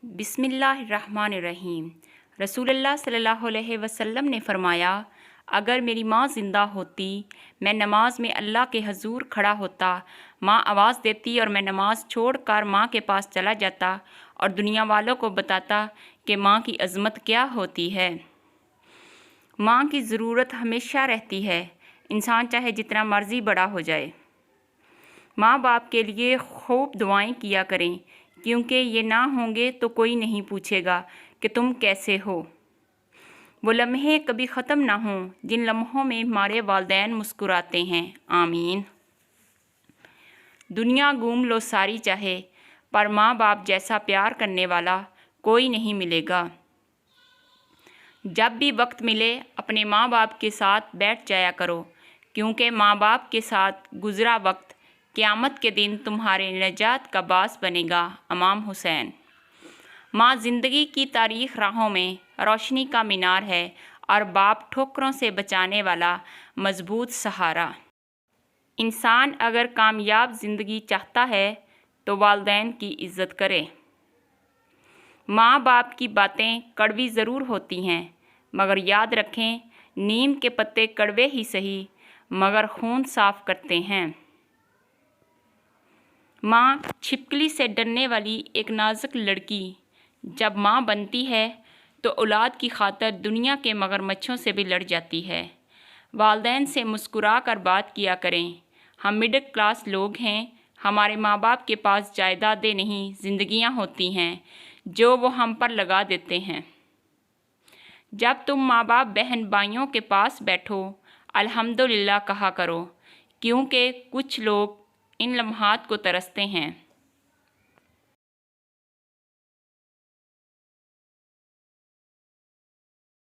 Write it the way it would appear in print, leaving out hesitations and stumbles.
बिस्मिल्लाहिर्रहमानिर्रहीम। रसूलुल्लाह सल्लल्लाहु अलैहि वसल्लम ने फरमाया, अगर मेरी माँ ज़िंदा होती, मैं नमाज में अल्लाह के हजूर खड़ा होता, माँ आवाज़ देती और मैं नमाज छोड़कर माँ के पास चला जाता और दुनिया वालों को बताता कि माँ की अज़मत क्या होती है। माँ की ज़रूरत हमेशा रहती है, इंसान चाहे जितना मर्ज़ी बड़ा हो जाए। माँ बाप के लिए खूब दुआएं किया करें, क्योंकि ये ना होंगे तो कोई नहीं पूछेगा कि तुम कैसे हो। वो लम्हे कभी ख़त्म ना हों जिन लम्हों में हमारे वालिदैन मुस्कुराते हैं। आमीन। दुनिया घूम लो सारी चाहे, पर माँ बाप जैसा प्यार करने वाला कोई नहीं मिलेगा। जब भी वक्त मिले अपने माँ बाप के साथ बैठ जाया करो, क्योंकि माँ बाप के साथ गुज़रा वक्त क़यामत के दिन तुम्हारे निजात का बास बनेगा। इमाम हुसैन। माँ ज़िंदगी की तारीख़ राहों में रोशनी का मीनार है और बाप ठोकरों से बचाने वाला मजबूत सहारा। इंसान अगर कामयाब ज़िंदगी चाहता है तो वालिदैन की इज़्ज़त करे। माँ बाप की बातें कड़वी ज़रूर होती हैं, मगर याद रखें, नीम के पत्ते कड़वे ही सही मगर खून साफ़ करते हैं। माँ छिपकली से डरने वाली एक नाजुक लड़की जब माँ बनती है तो औलाद की खातिर दुनिया के मगरमच्छों से भी लड़ जाती है। वालिदैन से मुस्कुरा कर बात किया करें। हम मिडिल क्लास लोग हैं, हमारे माँ बाप के पास जायदादें नहीं, ज़िंदगियाँ होती हैं जो वो हम पर लगा देते हैं। जब तुम माँ बाप बहन भाइयों के पास बैठो, अल्हम्दुलिल्लाह कहा करो, क्योंकि कुछ लोग इन लम्हात को तरसते हैं।